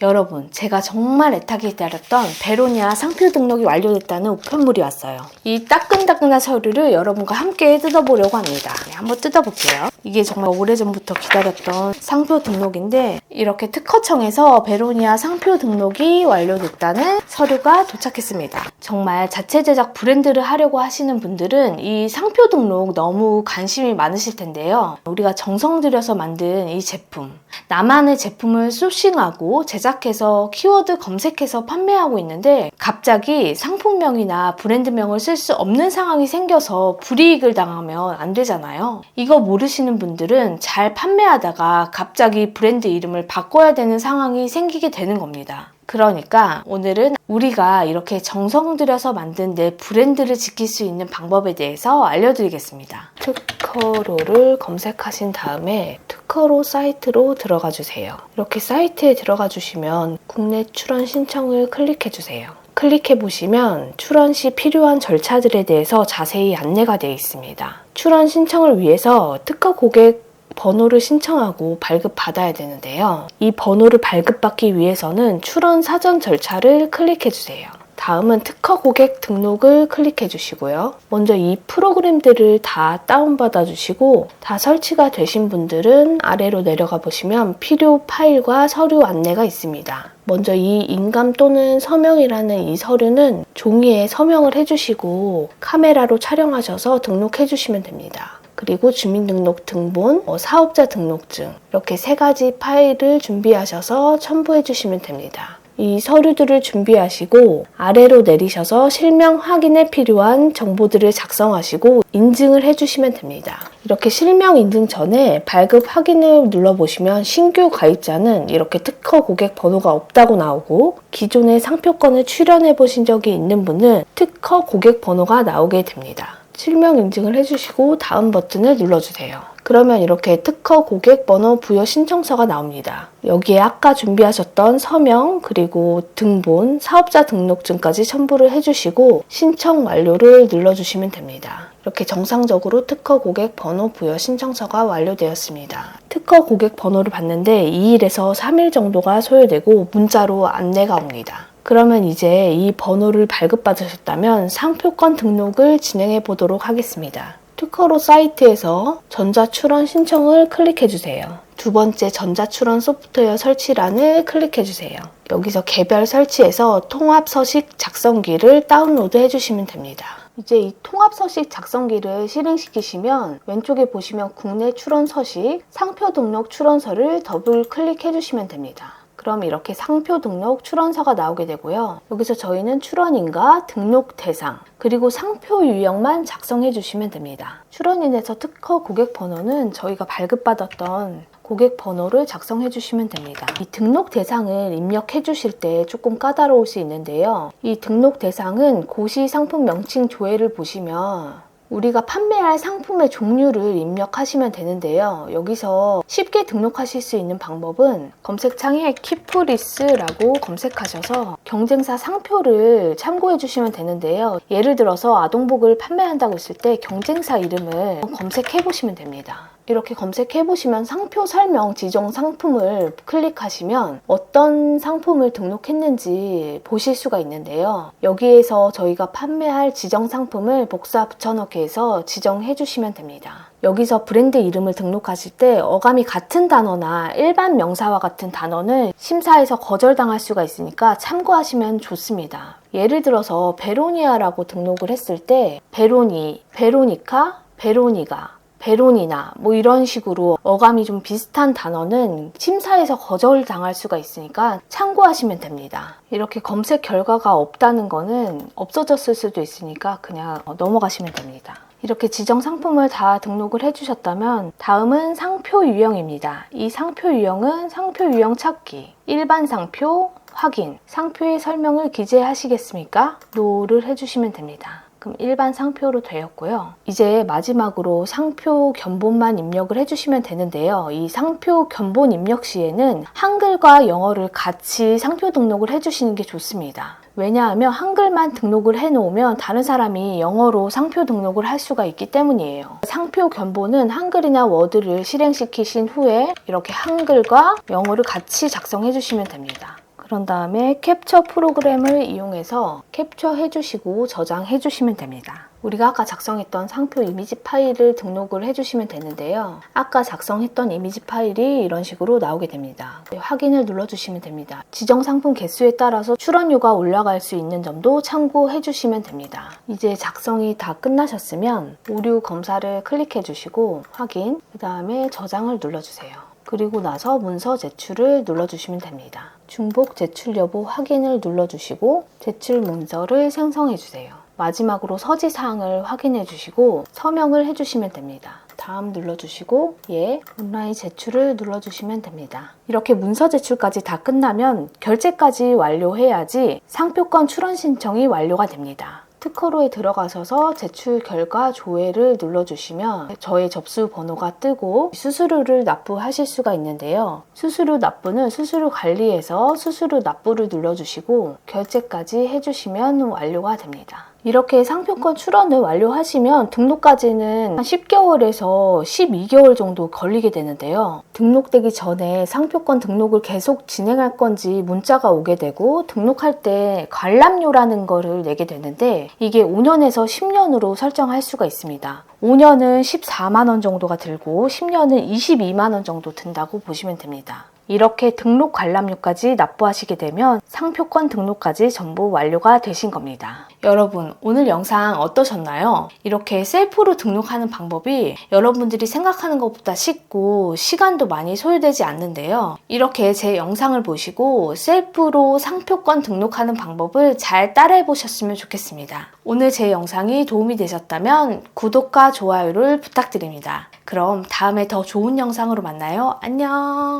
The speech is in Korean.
여러분, 제가 정말 애타게 기다렸던 베로니아 상표 등록이 완료됐다는 우편물이 왔어요. 이 따끈따끈한 서류를 여러분과 함께 뜯어보려고 합니다. 한번 뜯어볼게요. 이게 정말 오래전부터 기다렸던 상표 등록인데 이렇게 특허청에서 베로니아 상표 등록이 완료됐다는 서류가 도착했습니다. 정말 자체 제작 브랜드를 하려고 하시는 분들은 이 상표 등록 너무 관심이 많으실 텐데요. 우리가 정성 들여서 만든 이 제품, 나만의 제품을 소싱하고 제작해서 키워드 검색해서 판매하고 있는데 갑자기 상품명이나 브랜드명을 쓸 수 없는 상황이 생겨서 불이익을 당하면 안 되잖아요. 이거 모르시는 분들은 잘 판매하다가 갑자기 브랜드 이름을 바꿔야 되는 상황이 생기게 되는 겁니다. 그러니까 오늘은 우리가 이렇게 정성 들여서 만든 내 브랜드를 지킬 수 있는 방법에 대해서 알려드리겠습니다. 특허로를 검색하신 다음에 특허로 사이트로 들어가 주세요. 이렇게 사이트에 들어가 주시면 국내 출원 신청을 클릭해 주세요. 클릭해 보시면 출원 시 필요한 절차들에 대해서 자세히 안내가 되어 있습니다. 출원 신청을 위해서 특허 고객 번호를 신청하고 발급받아야 되는데요. 이 번호를 발급받기 위해서는 출원 사전 절차를 클릭해 주세요. 다음은 특허 고객 등록을 클릭해 주시고요. 먼저 이 프로그램들을 다 다운받아 주시고 다 설치가 되신 분들은 아래로 내려가 보시면 필요 파일과 서류 안내가 있습니다. 먼저 이 인감 또는 서명이라는 이 서류는 종이에 서명을 해주시고 카메라로 촬영하셔서 등록해 주시면 됩니다. 그리고 주민등록 등본, 사업자 등록증 이렇게 3가지 파일을 준비하셔서 첨부해 주시면 됩니다. 이 서류들을 준비하시고 아래로 내리셔서 실명 확인에 필요한 정보들을 작성하시고 인증을 해주시면 됩니다. 이렇게 실명 인증 전에 발급 확인을 눌러보시면 신규 가입자는 이렇게 특허 고객 번호가 없다고 나오고 기존의 상표권을 출연해 보신 적이 있는 분은 특허 고객 번호가 나오게 됩니다. 실명 인증을 해주시고 다음 버튼을 눌러주세요. 그러면 이렇게 특허 고객 번호 부여 신청서가 나옵니다. 여기에 아까 준비하셨던 서명 그리고 등본, 사업자 등록증까지 첨부를 해주시고 신청 완료를 눌러주시면 됩니다. 이렇게 정상적으로 특허 고객 번호 부여 신청서가 완료되었습니다. 특허 고객 번호를 받는데 2일에서 3일 정도가 소요되고 문자로 안내가 옵니다. 그러면 이제 이 번호를 발급받으셨다면 상표권 등록을 진행해 보도록 하겠습니다. 특허로 사이트에서 전자출원 신청을 클릭해 주세요. 두 번째 전자출원 소프트웨어 설치란을 클릭해 주세요. 여기서 개별 설치해서 통합서식 작성기를 다운로드 해주시면 됩니다. 이제 이 통합서식 작성기를 실행시키시면 왼쪽에 보시면 국내 출원 서식, 상표 등록 출원서를 더블 클릭해 주시면 됩니다. 그럼 이렇게 상표 등록 출원서가 나오게 되고요. 여기서 저희는 출원인과 등록 대상 그리고 상표 유형만 작성해 주시면 됩니다. 출원인에서 특허 고객 번호는 저희가 발급받았던 고객 번호를 작성해 주시면 됩니다. 이 등록 대상을 입력해 주실 때 조금 까다로울 수 있는데요. 이 등록 대상은 고시 상품 명칭 조회를 보시면 우리가 판매할 상품의 종류를 입력하시면 되는데요. 여기서 쉽게 등록하실 수 있는 방법은 검색창에 키프리스라고 검색하셔서 경쟁사 상표를 참고해 주시면 되는데요. 예를 들어서 아동복을 판매한다고 했을 때 경쟁사 이름을 검색해 보시면 됩니다. 이렇게 검색해 보시면 상표 설명 지정 상품을 클릭하시면 어떤 상품을 등록했는지 보실 수가 있는데요. 여기에서 저희가 판매할 지정 상품을 복사 붙여넣기 해서 지정해 주시면 됩니다. 여기서 브랜드 이름을 등록하실 때 어감이 같은 단어나 일반 명사와 같은 단어는 심사에서 거절당할 수가 있으니까 참고하시면 좋습니다. 예를 들어서 베로니아라고 등록을 했을 때 베로니, 베로니카, 베로니가 베로니나 뭐 이런 식으로 어감이 좀 비슷한 단어는 심사에서 거절당할 수가 있으니까 참고하시면 됩니다. 이렇게 검색 결과가 없다는 거는 없어졌을 수도 있으니까 그냥 넘어가시면 됩니다. 이렇게 지정 상품을 다 등록을 해주셨다면 다음은 상표 유형입니다. 이 상표 유형은 상표 유형 찾기, 일반 상표, 확인, 상표의 설명을 기재하시겠습니까? 노를 해주시면 됩니다. 그럼 일반 상표로 되었고요. 이제 마지막으로 상표 견본만 입력을 해주시면 되는데요. 이 상표 견본 입력 시에는 한글과 영어를 같이 상표 등록을 해주시는 게 좋습니다. 왜냐하면 한글만 등록을 해놓으면 다른 사람이 영어로 상표 등록을 할 수가 있기 때문이에요. 상표 견본은 한글이나 워드를 실행시키신 후에 이렇게 한글과 영어를 같이 작성해 주시면 됩니다. 그런 다음에 캡처 프로그램을 이용해서 캡처해 주시고 저장해 주시면 됩니다. 우리가 아까 작성했던 상표 이미지 파일을 등록을 해주시면 되는데요. 아까 작성했던 이미지 파일이 이런 식으로 나오게 됩니다. 확인을 눌러주시면 됩니다. 지정 상품 개수에 따라서 출원료가 올라갈 수 있는 점도 참고해 주시면 됩니다. 이제 작성이 다 끝나셨으면 오류 검사를 클릭해 주시고 확인, 그 다음에 저장을 눌러주세요. 그리고 나서 문서 제출을 눌러주시면 됩니다. 중복 제출 여부 확인을 눌러주시고 제출 문서를 생성해 주세요. 마지막으로 서지사항을 확인해 주시고 서명을 해주시면 됩니다. 다음 눌러주시고 온라인 제출을 눌러주시면 됩니다. 이렇게 문서 제출까지 다 끝나면 결제까지 완료해야지 상표권 출원 신청이 완료가 됩니다. 특허로에 들어가셔서 제출 결과 조회를 눌러주시면 저의 접수 번호가 뜨고 수수료를 납부하실 수가 있는데요. 수수료 납부는 수수료 관리에서 수수료 납부를 눌러주시고 결제까지 해주시면 완료가 됩니다. 이렇게 상표권 출원을 완료하시면 등록까지는 한 10개월에서 12개월 정도 걸리게 되는데요. 등록되기 전에 상표권 등록을 계속 진행할 건지 문자가 오게 되고 등록할 때 관람료라는 거를 내게 되는데 이게 5년에서 10년으로 설정할 수가 있습니다. 5년은 14만 원 정도가 들고 10년은 22만 원 정도 든다고 보시면 됩니다. 이렇게 등록 관람료까지 납부하시게 되면 상표권 등록까지 전부 완료가 되신 겁니다. 여러분, 오늘 영상 어떠셨나요? 이렇게 셀프로 등록하는 방법이 여러분들이 생각하는 것보다 쉽고 시간도 많이 소요되지 않는데요. 이렇게 제 영상을 보시고 셀프로 상표권 등록하는 방법을 잘 따라해 보셨으면 좋겠습니다. 오늘 제 영상이 도움이 되셨다면 구독과 좋아요를 부탁드립니다. 그럼 다음에 더 좋은 영상으로 만나요. 안녕!